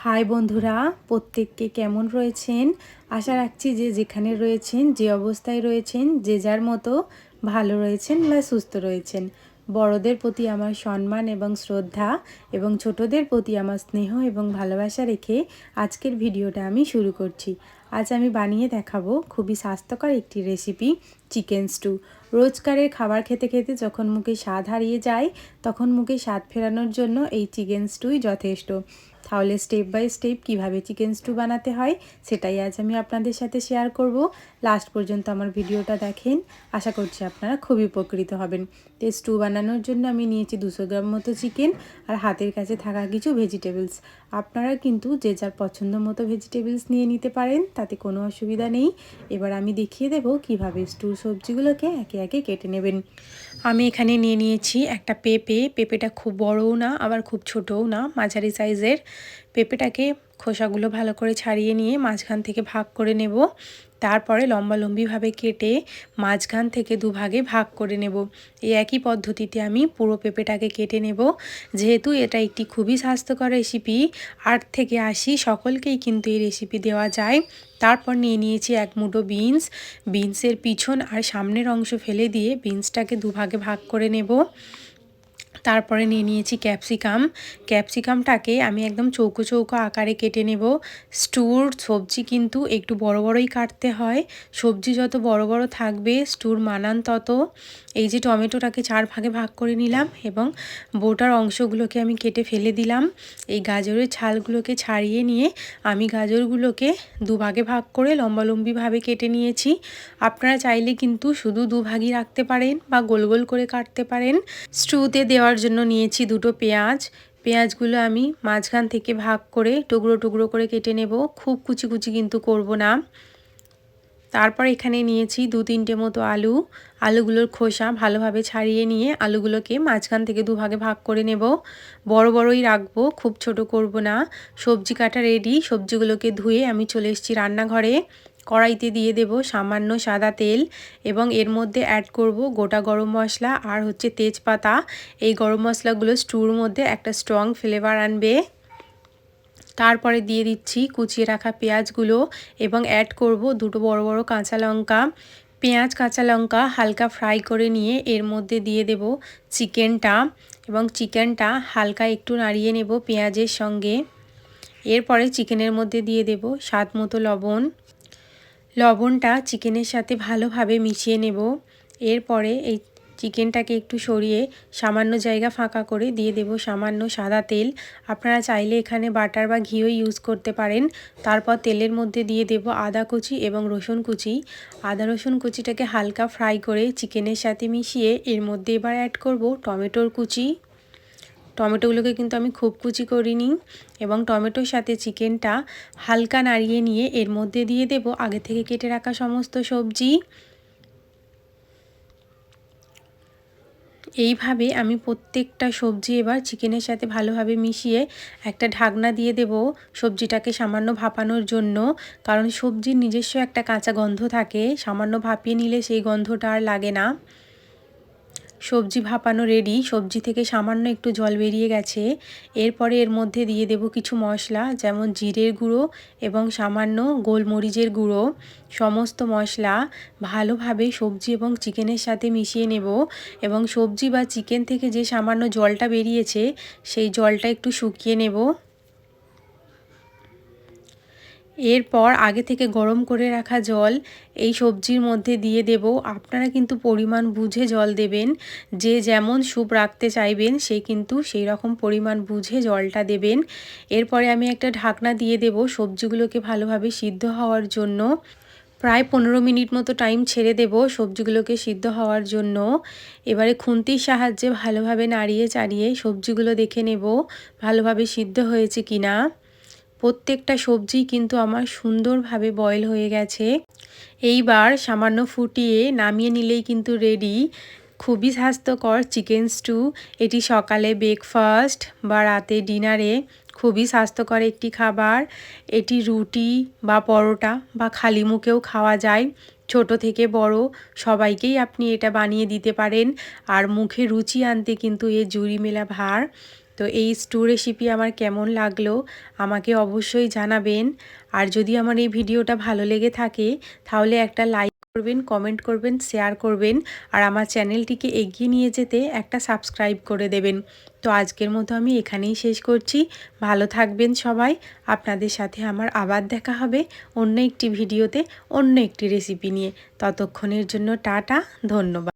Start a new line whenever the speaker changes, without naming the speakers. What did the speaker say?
High বন্ধুরা, প্রত্যেককে কেমন রয়েছেন? আশা রাখছি যে যেখানে রয়েছেন, যে অবস্থায় রয়েছেন, যে যার মতো ভালো রয়েছেন বা সুস্থ রয়েছেন। বড়দের প্রতি আমার সম্মান এবং শ্রদ্ধা এবং ছোটদের প্রতি আমার স্নেহ এবং ভালোবাসা রেখে আজকের ভিডিওটা আমি শুরু করছি। আজ আমি বানিয়ে দেখাবো খুবই স্বাস্থ্যকর একটি রেসিপি, চিকেন স্টু। রোজকারের খাবার খেতে খেতে যখন মুখে স্বাদ হারিয়ে যায়, তখন মুখে স্বাদ ফেরানোর জন্য এই চিকেন স্টুই যথেষ্ট। তাহলে স্টেপ বাই স্টেপ কীভাবে চিকেন স্টু বানাতে হয় সেটাই আজ আমি আপনাদের সাথে শেয়ার করব। লাস্ট পর্যন্ত আমার ভিডিওটা দেখেন, আশা করছি আপনারা খুবই উপকৃত হবেন। তো স্টু বানানোর জন্য আমি নিয়েছি 200 গ্রাম মতো চিকেন আর হাতের কাছে থাকা কিছু ভেজিটেবলস। আপনারা কিন্তু যে যার পছন্দ মতো ভেজিটেবলস নিয়ে নিতে পারেন, তাতে কোনো অসুবিধা নেই। এবার আমি দেখিয়ে দেব কিভাবে স্টুর সবজিগুলোকে একে একে কেটে নেবেন। আমি এখানে নিয়ে নিয়েছি একটা পেঁপেটা খুব বড়ও না আবার খুব ছোটও না, মাঝারি সাইজের। পেঁপেটাকে খোসাগুলো ভালো করে ছাড়িয়ে নিয়ে মাঝখান থেকে ভাগ করে নেব। তারপরে লম্বালম্বিভাবে কেটে মাঝখান থেকে দুভাগে ভাগ করে নেব। এই একই পদ্ধতিতে আমি পুরো পেঁপেটাকে কেটে নেব। যেহেতু এটা একটি খুবই স্বাস্থ্যকর রেসিপি, 8 থেকে 80 সকলকেই কিন্তু এই রেসিপি দেওয়া যায়। তারপর নিয়ে নিয়েছি এক মুঠো বিনসের পিছন আর সামনের অংশ ফেলে দিয়ে বিনসটাকে দুভাগে ভাগ করে নেব। তারপরে নিয়ে নিয়েছি ক্যাপসিকামটাকে আমি একদম চৌকো চৌকো আকারে কেটে নেব। স্টুর সবজি কিন্তু একটু বড় বড়ই কাটতে হয়। সবজি যত বড় বড় থাকবে স্টুর মানান তত। এই যে টমেটোটাকে 4 ভাগে ভাগ করে নিলাম এবং বোটার অংশগুলোকে আমি কেটে ফেলে দিলাম। এই গাজরের ছালগুলোকে ছাড়িয়ে নিয়ে আমি গাজরগুলোকে দুভাগে ভাগ করে লম্বালম্বিভাবে কেটে নিয়েছি। আপনারা চাইলে কিন্তু শুধু দুভাগই রাখতে পারেন বা গোল গোল করে কাটতে পারেন। স্টুতে দেওয়ার জন্য নিয়েছি দুটো পেঁয়াজগুলো আমি মাঝখান থেকে ভাগ করে টুকরো টুকরো করে কেটে নেব। খুব কুচি কুচি কিন্তু করব না। তারপর এখানে নিয়েছি 2-3টে মতো আলুগুলোর খোসা ভালোভাবে ছাড়িয়ে নিয়ে আলুগুলোকে মাঝখান থেকে দুভাগে ভাগ করে নেব। বড় বড়ই রাখবো, খুব ছোট করব না। সবজি কাটা রেডি। সবজিগুলোকে ধুয়ে আমি চলে এসেছি রান্নাঘরে। কড়াইতে দিয়ে দেব সামান্য সাদা তেল এবং এর মধ্যে অ্যাড করব গোটা গরম মশলা আর তেজপাতা। এই গরম মশলাগুলো স্টুর মধ্যে একটা স্ট্রং ফ্লেভার আনবে। তারপরে দিয়ে দিচ্ছি কুচিয়ে রাখা পেঁয়াজগুলো এবং অ্যাড করব দুটো বড় বড় কাঁচা লঙ্কা। পেঁয়াজ কাঁচা লঙ্কা হালকা ফ্রাই করে নিয়ে এর মধ্যে দিয়ে দেব চিকেনটা এবং চিকেনটা হালকা একটু নাড়িয়ে নেব পেঁয়াজের সঙ্গে। এরপরে চিকেনের মধ্যে দিয়ে দেব স্বাদ মতো লবণটা চিকেনের সাথে ভালোভাবে মিশিয়ে নেব। এরপরে এই চিকেনটাকে একটু সরিয়ে সামান্য জায়গা ফাঁকা করে দিয়ে দেব সামান্য সাদা তেল। আপনারা চাইলে এখানে বাটার বা ঘিও ইউজ করতে পারেন। তারপর তেলের মধ্যে দিয়ে দেব আদা কুচি এবং রসুন কুচি। আদা রসুন কুচিটাকে হালকা ফ্রাই করে চিকেনের সাথে মিশিয়ে এর মধ্যে এবার অ্যাড করব টমেটোর কুচি। টমেটোগুলোকে কিন্তু আমি খুব কুচি করিনি এবং টমেটোর সাথে চিকেনটা হালকা নাড়িয়ে নিয়ে এর মধ্যে দিয়ে দেব আগে থেকে কেটে রাখা সমস্ত সবজি। এইভাবে আমি প্রত্যেকটা সবজি এবার চিকেনের সাথে ভালোভাবে মিশিয়ে একটা ঢাকনা দিয়ে দেব সবজিটাকে সামান্য ভাপানোর জন্য। কারণ সবজির নিজস্ব একটা কাঁচা গন্ধ থাকে, সামান্য ভাপিয়ে নিলে সেই গন্ধটা আর লাগে না। সবজি ভাপানো রেডি। সবজি থেকে সামান্য একটু জল বেরিয়ে গেছে। এরপরে এর মধ্যে দিয়ে দেব কিছু মশলা, যেমন জিরের গুঁড়ো এবং সামান্য গোলমরিচের গুঁড়ো। সমস্ত মশলা ভালোভাবে সবজি এবং চিকেনের সাথে মিশিয়ে নেব এবং সবজি বা চিকেন থেকে যে সামান্য জলটা বেরিয়েছে সেই জলটা একটু শুকিয়ে নেব। এরপর আগে থেকে গরম করে রাখা জল এই সবজির মধ্যে দিয়ে দেব। আপনারা কিন্তু পরিমাণ বুঝে জল দেবেন। যে যেমন স্যুপ রাখতে চাইবেন সে কিন্তু সেই রকম পরিমাণ বুঝে জলটা দেবেন। এরপরে আমি একটা ঢাকনা দিয়ে দেব সবজিগুলোকে ভালোভাবে সিদ্ধ হওয়ার জন্য। প্রায় 15 মিনিট মতো টাইম ছেড়ে দেব সবজিগুলোকে সিদ্ধ হওয়ার জন্য। এবারে খুন্তির সাহায্যে ভালোভাবে নাড়িয়ে চাড়িয়ে সবজিগুলো দেখে নেব ভালোভাবে সিদ্ধ হয়েছে কিনা। প্রত্যেকটা সবজি কিন্তু আমার সুন্দরভাবে বয়েল হয়ে গেছে। এইবার সামান্য ফুটিয়ে নামিয়ে নিলেই কিন্তু রেডি খুবই স্বাস্থ্যকর চিকেন স্টু। এটি সকালে ব্রেকফাস্ট বা রাতে ডিনারে খুবই স্বাস্থ্যকর একটি খাবার। এটি রুটি বা পরোটা বা খালি মুখেও খাওয়া যায়। ছোট থেকে বড় সবাইকেই আপনি এটা বানিয়ে দিতে পারেন। আর মুখে রুচি আনতে কিন্তু এর জুড়ি মেলা ভার। তো এই স্টু রেসিপি আমার কেমন লাগলো আমাকে অবশ্যই জানাবেন। আর যদি আমার এই ভিডিওটা ভালো লেগে থাকে তাহলে একটা লাইক করবেন, কমেন্ট করবেন, শেয়ার করবেন আর আমার চ্যানেলটিকে এগিয়ে নিয়ে যেতে একটা সাবস্ক্রাইব করে দেবেন। তো আজকের মতো আমি এখানেই শেষ করছি। ভালো থাকবেন সবাই। আপনাদের সাথে আমার আবার দেখা হবে অন্য একটি ভিডিওতে অন্য একটি রেসিপি নিয়ে। ততক্ষণের জন্য টাটা, ধন্যবাদ।